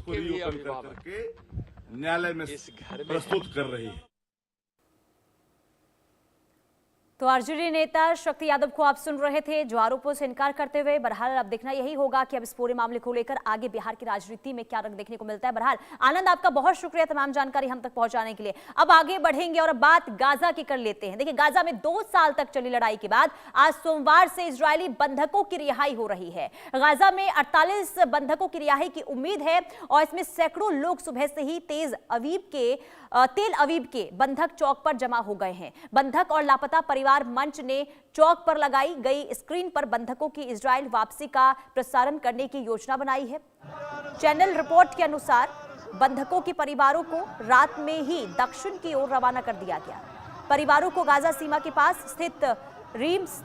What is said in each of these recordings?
उसको रीओपन करके न्यायालय में प्रस्तुत कर रही है। तो आरजेडी नेता शक्ति यादव को आप सुन रहे थे, जो आरोपों से इनकार करते हुए। बहरहाल अब देखना यही होगा कि अब इस पूरे मामले को लेकर आगे बिहार की राजनीति में क्या रंग देखने को मिलता है। बहरहाल आनंद, आपका बहुत शुक्रिया तमाम जानकारी हम तक पहुंचाने के लिए। अब आगे बढ़ेंगे और अब बात गाजा की कर लेते हैं। देखिए, गाजा में 2 साल तक चली लड़ाई के बाद आज सोमवार से इजरायली बंधकों की रिहाई हो रही है। गाजा में 48 बंधकों की रिहाई की उम्मीद है और इसमें सैकड़ों लोग सुबह से ही तेल अवीव के बंधक चौक पर जमा हो गए हैं। बंधक और लापता परिवार मंच ने चौक पर लगाई गई स्क्रीन पर बंधकों की इजराइल वापसी का प्रसारण करने की योजना बनाई है। चैनल रिपोर्ट के अनुसार बंधकों के परिवारों को रात में ही दक्षिण की ओर रवाना कर दिया गया। परिवारों को गाजा सीमा के पास स्थित रीम्स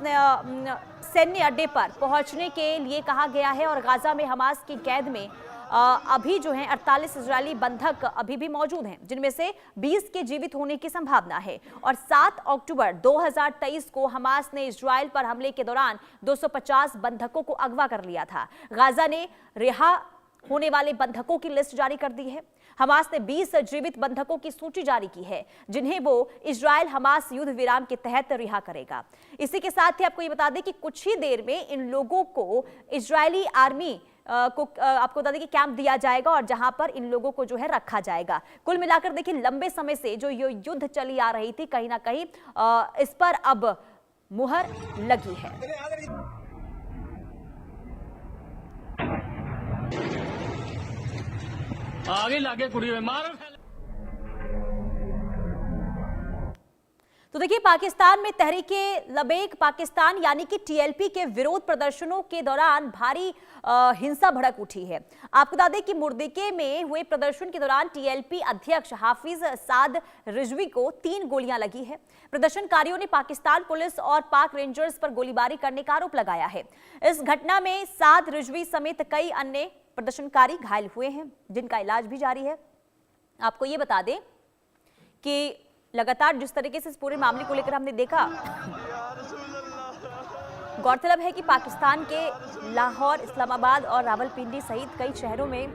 सैन्य अड्डे पर पहुंचने के लिए कहा गया है और गाजा में हमास की कैद में अभी जो है 48 इजरायली बंधक अभी भी मौजूद हैं, जिनमें से 20 के जीवित होने की संभावना है। और 7 अक्टूबर 2023 को हमास ने इजराइल पर हमले के दौरान 250 बंधकों को अगवा कर लिया था। गाजा ने रिहा होने वाले बंधकों की लिस्ट जारी कर दी है। हमास ने 20 जीवित बंधकों की सूची जारी की है, जिन्हें वो इजराइल हमास युद्ध विराम के तहत रिहा करेगा। इसी के साथ ही आपको ये बता दें कि कुछ ही देर में इन लोगों को इजरायली आर्मी को आपको बता दें कि कैंप दिया जाएगा और जहां पर इन लोगों को जो है रखा जाएगा। कुल मिलाकर देखिए, लंबे समय से जो ये युद्ध चली आ रही थी, कहीं ना कहीं इस पर अब मुहर लगी है। आगे लागे कुड़ी में मारो। तो देखिए, पाकिस्तान में तहरीके लबैक पाकिस्तान यानी कि टीएलपी के विरोध प्रदर्शनों के दौरान भारी हिंसा भड़क उठी है। आपको बता दें कि मुर्दिके में हुए प्रदर्शन के दौरान टीएलपी अध्यक्ष हाफिज साद रिजवी को 3 गोलियां लगी है। प्रदर्शनकारियों ने पाकिस्तान पुलिस और पाक रेंजर्स पर गोलीबारी करने का आरोप लगाया है। इस घटना में साद रिजवी समेत कई अन्य प्रदर्शनकारी घायल हुए हैं, जिनका इलाज भी जारी है। आपको ये बता दें कि लगातार जिस तरीके से इस पूरे मामले को लेकर हमने देखा, गौरतलब है कि पाकिस्तान के लाहौर, इस्लामाबाद और रावलपिंडी सहित कई शहरों में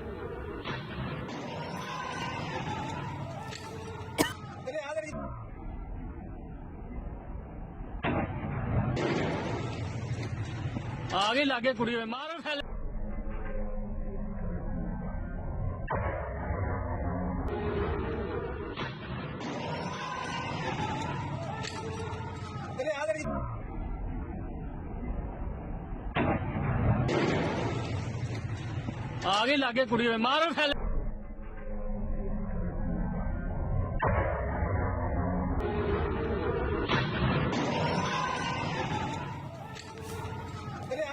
आगे लागे कुड़ी में मारो। आगे लागे कुड़ी में मारो।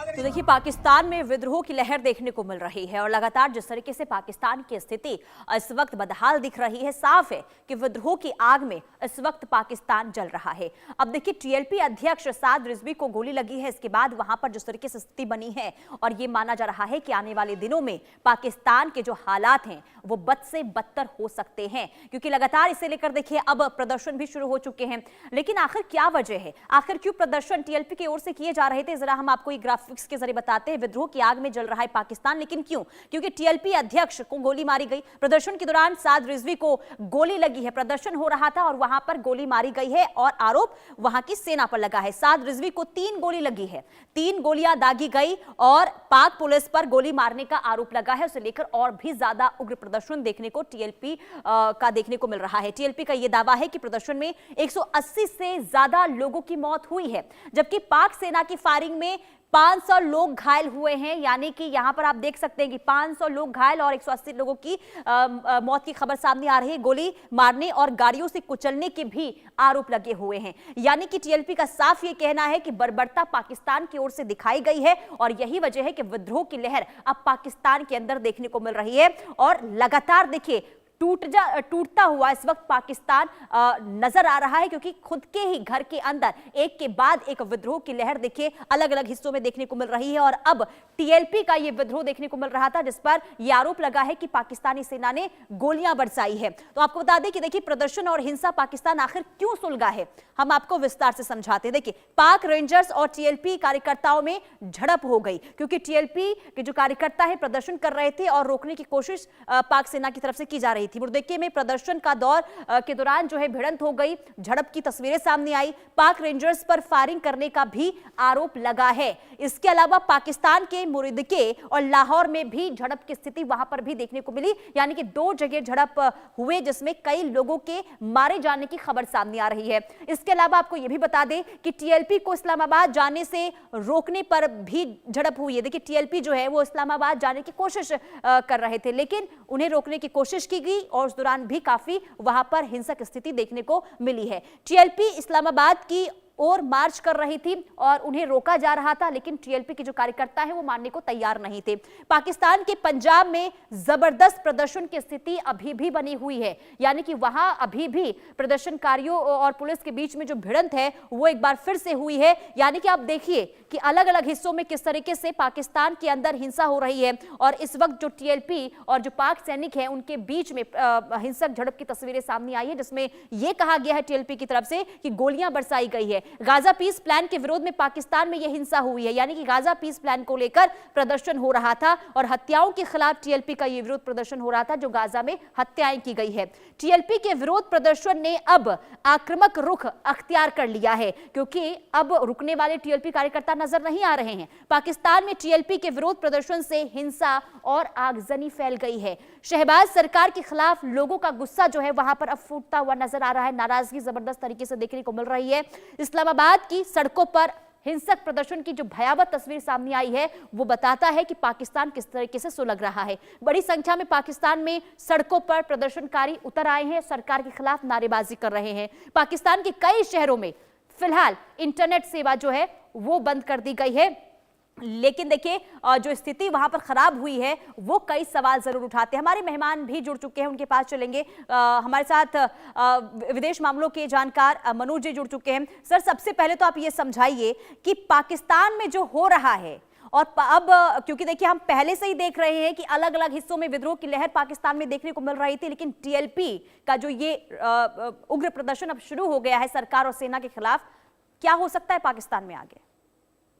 तो देखिए, पाकिस्तान में विद्रोह की लहर देखने को मिल रही है और लगातार जिस तरीके से पाकिस्तान की स्थिति इस वक्त बदहाल दिख रही है, साफ है कि विद्रोह की आग में इस वक्त पाकिस्तान जल रहा है। अब देखिए, टीएलपी अध्यक्ष साद रिजवी को गोली लगी है। इसके बाद वहां पर जिस तरीके से स्थिति बनी है और ये माना जा रहा है कि आने वाले दिनों में पाकिस्तान के जो हालात हैं वो बद से बदतर हो सकते हैं, क्योंकि लगातार इसे लेकर देखिए अब प्रदर्शन भी शुरू हो चुके हैं। लेकिन आखिर क्या वजह है, आखिर क्यों प्रदर्शन टीएलपी की ओर से किए जा रहे थे, जरा हम आपको ये ग्राफिक्स के जरिए बताते हैं। विद्रोह की आग में जल रहा है पाकिस्तान, लेकिन क्यों? क्योंकि टीएलपी अध्यक्ष को गोली मारी गई। प्रदर्शन के दौरान साद रिजवी को गोली लगी है। प्रदर्शन हो रहा था और वहां पर गोली मारी गई है और आरोप वहां की सेना पर लगा है। साद रिजवी को 3 गोली लगी है, 3 गोलियां दागी गई और पाक पुलिस पर गोली मारने का आरोप लगा है। उसे लेकर और भी ज्यादा उग्र प्रदर्शन देखने को टीएलपी का देखने को मिल रहा है। टीएलपी का यह दावा है कि प्रदर्शन में 180 से ज्यादा लोगों की मौत हुई है, जबकि पाक सेना की फायरिंग में 500 लोग घायल हुए हैं। यानी कि यहां पर आप देख सकते हैं कि 500 लोग घायल और 180 लोगों की मौत की खबर सामने आ रही है। गोली मारने और गाड़ियों से कुचलने के भी आरोप लगे हुए हैं। यानी कि टीएलपी का साफ ये कहना है कि बर्बरता पाकिस्तान की ओर से दिखाई गई है और यही वजह है कि विद्रोह की लहर अब पाकिस्तान के अंदर देखने को मिल रही है। और लगातार देखिए, टूटता हुआ इस वक्त पाकिस्तान नजर आ रहा है, क्योंकि खुद के ही घर के अंदर एक के बाद एक विद्रोह की लहर देखिए अलग अलग हिस्सों में देखने को मिल रही है। और अब टीएलपी का यह विद्रोह देखने को मिल रहा था, जिस पर यह आरोप लगा है कि पाकिस्तानी सेना ने गोलियां बरसाई है। तो आपको बता दें कि देखिए प्रदर्शन और हिंसा पाकिस्तान आखिर क्यों सुलगा है, हम आपको विस्तार से समझाते हैं। देखिए पाक रेंजर्स और टीएलपी कार्यकर्ताओं में झड़प हो गई, क्योंकि टीएलपी के जो कार्यकर्ता है प्रदर्शन कर रहे थे और रोकने की कोशिश पाक सेना की तरफ से की जा रही थी। मुर्देके में प्रदर्शन का दौर के दौरान जो है भिड़ंत हो गई, झड़प की तस्वीरें सामने आई। पाक रेंजर्स पर फायरिंग करने का भी आरोप लगा है। इसके अलावा पाकिस्तान के मुर्देके और लाहौर में भी झड़प की स्थिति वहां पर भी देखने को मिली, यानी कि 2 जगह झड़प हुए, जिसमें कई लोगों के मारे जाने की खबर सामने आ रही है। इसके अलावा आपको यह भी बता दें कि टीएलपी को इस्लामाबाद जाने से रोकने पर भी झड़प हुई है। देखिए टीएलपी जो है वो इस्लामाबाद जाने की कोशिश कर रहे थे, लेकिन उन्हें रोकने की कोशिश की गई और उस दौरान भी काफी वहां पर हिंसक स्थिति देखने को मिली है। टीएलपी इस्लामाबाद की और मार्च कर रही थी और उन्हें रोका जा रहा था, लेकिन टीएलपी के जो कार्यकर्ता हैं वो मानने को तैयार नहीं थे। पाकिस्तान के पंजाब में जबरदस्त प्रदर्शन की स्थिति अभी भी बनी हुई है, यानी कि वहां अभी भी प्रदर्शनकारियों और पुलिस के बीच में जो भिड़ंत है वो एक बार फिर से हुई है। यानी कि आप देखिए कि अलग अलग हिस्सों में किस तरीके से पाकिस्तान के अंदर हिंसा हो रही है और इस वक्त जो टीएलपी और जो पाक सैनिक हैं उनके बीच में हिंसक झड़प की तस्वीरें सामने आई है, जिसमें यह कहा गया है टीएलपी की तरफ से कि गोलियां बरसाई गई है। गाजा पीस प्लान के विरोध में पाकिस्तान में यह हिंसा हुई है, यानी कि गाजा पीस प्लान को लेकर प्रदर्शन हो रहा था और हत्याओं के खिलाफ टीएलपी का यह विरोध प्रदर्शन हो रहा था, जो गाजा में हत्याएं की गई है। टीएलपी के विरोध प्रदर्शन ने अब आक्रामक रुख अख्तियार कर लिया है, क्योंकि अब रुकने वाले टीएलपी कार्यकर्ता नजर नहीं आ रहे हैं। पाकिस्तान में टीएलपी के विरोध प्रदर्शन से हिंसा और आगजनी फैल गई है। शहबाज सरकार के खिलाफ लोगों का गुस्सा जो है वहां पर अब फूटता हुआ नजर आ रहा है। नाराजगी जबरदस्त तरीके से देखने को मिल रही है। इस्लामाबाद की सड़कों पर हिंसक प्रदर्शन की जो भयावह तस्वीर सामने आई है वो बताता है कि पाकिस्तान किस तरीके से सुलग रहा है। बड़ी संख्या में पाकिस्तान में सड़कों पर प्रदर्शनकारी उतर आए हैं, सरकार के खिलाफ नारेबाजी कर रहे हैं। पाकिस्तान के कई शहरों में फिलहाल इंटरनेट सेवा जो है वो बंद कर दी गई है, लेकिन देखिए जो स्थिति वहां पर खराब हुई है वो कई सवाल जरूर उठाते हैं। हमारे मेहमान भी जुड़ चुके हैं, उनके पास चलेंगे। हमारे साथ विदेश मामलों के जानकार मनोज जी जुड़ चुके हैं। सर, सबसे पहले तो आप ये समझाइए कि पाकिस्तान में जो हो रहा है और अब, क्योंकि देखिए हम पहले से ही देख रहे हैं कि अलग अलग हिस्सों में विद्रोह की लहर पाकिस्तान में देखने को मिल रही थी, लेकिन टीएलपी का जो ये उग्र प्रदर्शन अब शुरू हो गया है सरकार और सेना के खिलाफ, क्या हो सकता है पाकिस्तान में आगे?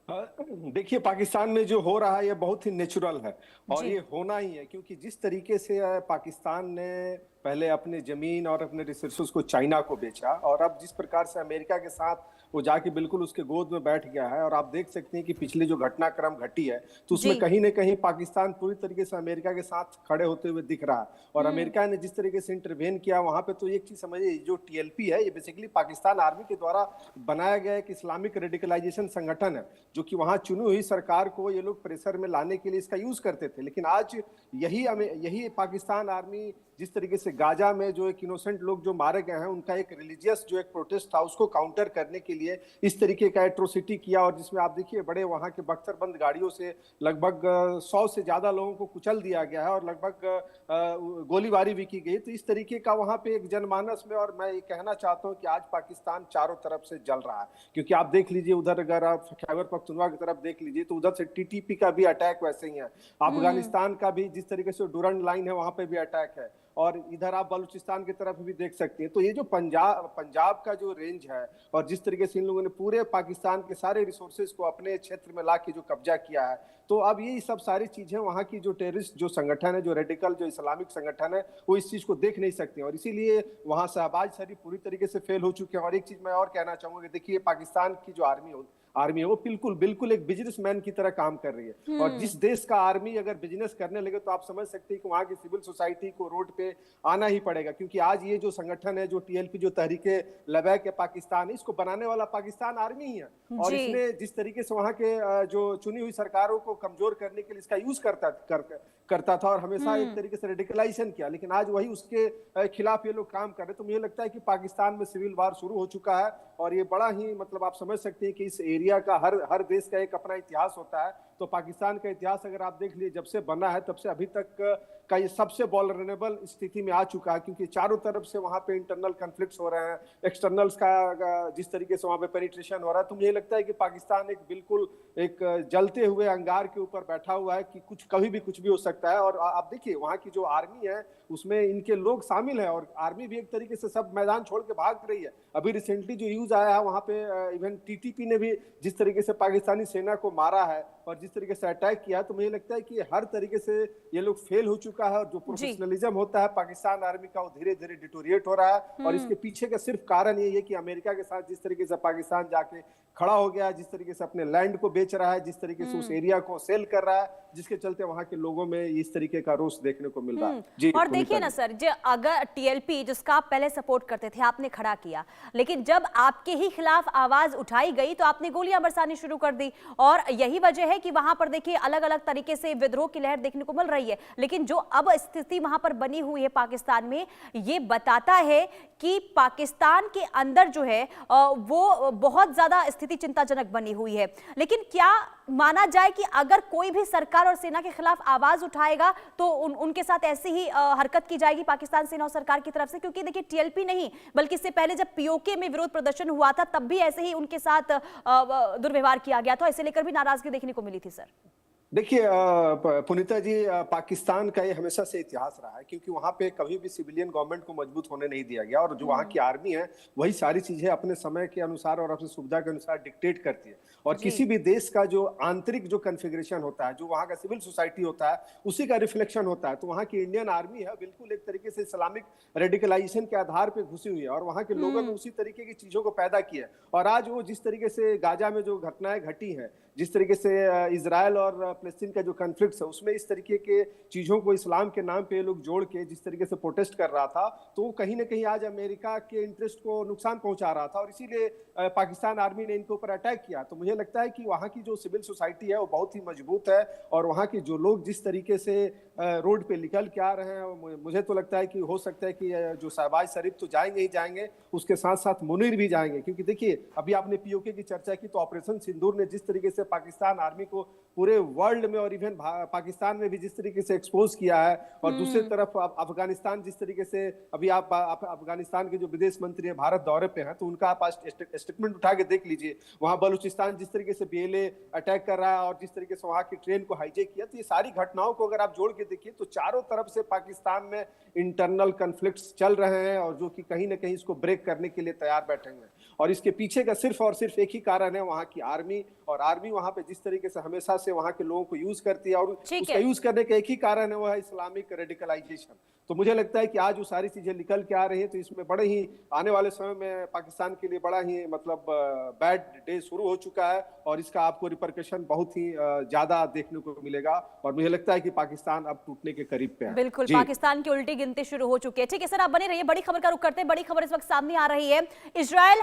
देखिए, पाकिस्तान में जो हो रहा है ये बहुत ही नेचुरल है और ये होना ही है, क्योंकि जिस तरीके से पाकिस्तान ने पहले अपने जमीन और अपने रिसोर्सेज को चाइना को बेचा और अब जिस प्रकार से अमेरिका के साथ वो जाके बिल्कुल उसके गोद में बैठ गया है, और आप देख सकते हैं कि पिछली जो घटनाक्रम घटी है तो उसमें कहीं न कहीं पाकिस्तान पूरी तरीके से अमेरिका के साथ खड़े होते हुए दिख रहा है। और अमेरिका ने जिस तरीके से इंटरवेन किया वहां पे, तो एक चीज समझिए, जो टीएलपी है ये बेसिकली पाकिस्तान आर्मी के द्वारा बनाया गया एक इस्लामिक रेडिकलाइजेशन संगठन है, जो कि वहां चुनी हुई सरकार को ये लोग प्रेशर में लाने के लिए इसका यूज करते थे। लेकिन आज यही पाकिस्तान आर्मी जिस तरीके से गाजा में जो एक इनोसेंट लोग जो मारे गए हैं उनका एक रिलीजियस जो एक प्रोटेस्ट था उसको काउंटर करने के लिए इस तरीके का एट्रोसिटी किया, और जिसमें आप देखिए बड़े वहां के बख्तरबंद गाड़ियों से लगभग 100 से ज्यादा लोगों को कुचल दिया गया है और लगभग गोलीबारी भी की गई। तो इस तरीके का वहां पे एक जनमानस में, और मैं ये कहना चाहता हूं कि आज पाकिस्तान चारों तरफ से जल रहा है, क्योंकि आप देख लीजिए उधर अगर आप खैबर पख्तूनख्वा की तरफ देख लीजिए तो उधर से टीटीपी का भी अटैक वैसे ही है, अफगानिस्तान का भी जिस तरीके से डूरंड लाइन है वहां पे भी अटैक है, और इधर आप बलूचिस्तान की तरफ भी देख सकते हैं। तो ये जो पंजाब का जो रेंज है और जिस तरीके से इन लोगों ने पूरे पाकिस्तान के सारे रिसोर्सेज को अपने क्षेत्र में लाके जो कब्जा किया है, तो अब ये सब सारी चीजें वहां की जो टेररिस्ट जो संगठन है, जो रेडिकल जो इस्लामिक संगठन है, वो इस चीज को देख नहीं सकते, और इसीलिए वहां शहबाज शरीफ पूरी तरीके से फेल हो चुके हैं। और एक चीज मैं और कहना चाहूंगा कि देखिए पाकिस्तान की जो आर्मी है वो बिल्कुल एक बिजनेसमैन की तरह काम कर रही है, और जिस देश का आर्मी अगर बिजनेस करने लगे तो आप समझ सकते हैं कि वहां की सिविल सोसाइटी को रोड पे आना ही पड़ेगा, क्योंकि आज ये जो संगठन है, जो टीएलपी, जो तहरीके लबैक है पाकिस्तान, इसको बनाने वाला पाकिस्तान आर्मी ही है, और इसने जिस तरीके से वहां के जो चुनी हुई सरकारों को कमजोर करने के लिए इसका यूज करता था और हमेशा एक तरीके से रेडिकलाइजेशन किया, लेकिन आज वही उसके खिलाफ ये लोग काम कर रहे। तो मुझे लगता है कि पाकिस्तान में सिविल वार शुरू हो चुका है, और ये बड़ा ही मतलब आप समझ सकते हैं कि इस एरिया का हर देश का एक अपना इतिहास होता है। तो पाकिस्तान का इतिहास अगर आप देख लीजिए, जब से बना है तब से अभी तक का ये सबसे वल्नरेबल स्थिति में आ चुका है, क्योंकि चारों तरफ से वहां पे इंटरनल कन्फ्लिक्ट्स हो रहे हैं, एक्सटर्नल्स का जिस तरीके से वहां पे पेनिट्रेशन हो रहा है, तो मुझे लगता है कि पाकिस्तान एक बिल्कुल एक जलते हुए अंगार के ऊपर बैठा हुआ है कि कुछ कभी भी कुछ भी हो सकता है। और आप देखिए वहां की जो आर्मी है उसमें इनके लोग शामिल हैं, और आर्मी भी एक तरीके से सब मैदान छोड़ के भाग रही है। अभी रिसेंटली जो न्यूज आया है वहां पे इवन टीटीपी ने भी जिस तरीके से पाकिस्तानी सेना को मारा है और जिस तरीके से अटैक किया, तो मुझे लगता है कि हर तरीके से ये लोग फेल हो चुका है, और जो प्रोफेशनलिज्म होता है पाकिस्तान आर्मी का वो धीरे धीरे डिटोरिएट हो रहा है। और इसके पीछे का सिर्फ कारण यही है कि अमेरिका के साथ जिस तरीके से पाकिस्तान जाके खड़ा हो गया, जिस तरीके से अपने लैंड को बेच रहा है, जिस तरीके से उस एरिया को सेल कर रहा है, जिसके चलते वहां के लोगों में इस तरीके का रोष देखने को मिल रहा है। जी, और देखिए ना सर, जो अगर टीएलपी जिसका आप पहले सपोर्ट करते थे, आपने खड़ा किया, लेकिन जब आपके ही खिलाफ आवाज उठाई गई तो आपने गोलियां बरसानी शुरू कर दी, और यही वजह है कि वहां पर देखिए अलग अलग तरीके से विद्रोह की लहर देखने को मिल रही है। लेकिन जो अब स्थिति वहां पर बनी हुई है पाकिस्तान में, ये बताता है कि पाकिस्तान के अंदर जो है वो बहुत ज्यादा स्थिति चिंताजनक बनी हुई है। लेकिन क्या माना जाए कि अगर कोई भी सरकार और सेना के खिलाफ आवाज उठाएगा तो उनके साथ ऐसी ही हरकत की जाएगी पाकिस्तान सेना और सरकार की तरफ से? क्योंकि देखिए टीएलपी नहीं बल्कि इससे पहले जब पीओके में विरोध प्रदर्शन हुआ था तब भी ऐसे ही उनके साथ दुर्व्यवहार किया गया था, इसे लेकर भी नाराजगी देखने को मिली थी सर। देखिए पुनीता जी, पाकिस्तान का ये हमेशा से इतिहास रहा है, क्योंकि वहां पे कभी भी सिविलियन गवर्नमेंट को मजबूत होने नहीं दिया गया, और जो वहां की आर्मी है वही सारी चीजें अपने समय के अनुसार और अपनी सुविधा के अनुसार डिक्टेट करती है। और किसी भी देश का जो आंतरिक जो कन्फिग्रेशन होता है, जो वहां का सिविल सोसाइटी होता है, उसी का रिफ्लेक्शन होता है। तो वहां की इंडियन आर्मी है बिल्कुल एक तरीके से इस्लामिक रेडिकलाइजेशन के आधार पर घुसी हुई है, और वहां के लोगों ने उसी तरीके की चीजों को पैदा किया है। और आज वो जिस तरीके से गाजा में जो घटनाएं घटी हैं, जिस तरीके से इजराइल और फलस्तीन का जो कॉन्फ्लिक्ट है, उसमें इस तरीके के चीजों को इस्लाम के नाम पे लोग जोड़ के जिस तरीके से प्रोटेस्ट कर रहा था, तो वो कहीं ना कहीं आज अमेरिका के इंटरेस्ट को नुकसान पहुंचा रहा था, और इसीलिए पाकिस्तान आर्मी ने इनके ऊपर अटैक किया। तो मुझे लगता है कि वहाँ की जो सिविल सोसाइटी है वो बहुत ही मजबूत है, और वहाँ के जो लोग जिस तरीके से रोड पे निकल के आ रहे हैं, मुझे तो लगता है कि हो सकता है कि जो शहबाज शरीफ तो जाएंगे ही जाएंगे, उसके साथ साथ मुनीर भी जाएंगे। क्योंकि देखिए अभी आपने पीओके की चर्चा की, तो ऑपरेशन सिंदूर ने जिस तरीके से पाकिस्तान आर्मी को पूरे वर्ल्ड में और इवन पाकिस्तान में भी जिस तरीके से एक्सपोज किया है, और दूसरी तरफ अफगानिस्तान जिस तरीके से अभी आप अफगानिस्तान के जो विदेश मंत्री हैं भारत दौरे पे हैं, तो उनका आप स्टेटमेंट उठा के देख लीजिए। वहां बलूचिस्तान जिस तरीके से बीएलए अटैक कर रहा है और जिस तरीके से वहां की ट्रेन को हाईजैक किया, तो ये सारी घटनाओं को अगर आप जोड़ के देखिए तो चारों तरफ से पाकिस्तान में इंटरनल कन्फ्लिक्ट्स चल रहे हैं, और जो कि कहीं ना कहीं इसको ब्रेक करने के लिए तैयार बैठे हुए हैं। और इसके पीछे का सिर्फ और सिर्फ एक ही कारण है, वहां की आर्मी। और आर्मी वहां पे जिस तरीके से हमेशा से वहां के लोगों को यूज करती है, और उसका यूज करने का एक ही कारण है, वो है इस्लामिक रेडिकलाइजेशन। तो मुझे लगता है कि आज वो सारी चीजें निकल के आ रही है, तो इसमें बड़े ही आने वाले समय में पाकिस्तान के लिए बड़ा ही मतलब बैड डे शुरू हो चुका है, और इसका आपको रिपरकशन बहुत ही ज्यादा देखने को मिलेगा। और मुझे लगता है कि पाकिस्तान अब टूटने के करीब पे है। बिल्कुल, पाकिस्तान की उल्टी गिनती शुरू हो चुकी है। ठीक है सर, आप बने रहिए, बड़ी खबर का रुख करते हैं। बड़ी खबर इस वक्त सामने आ रही है। इजरायल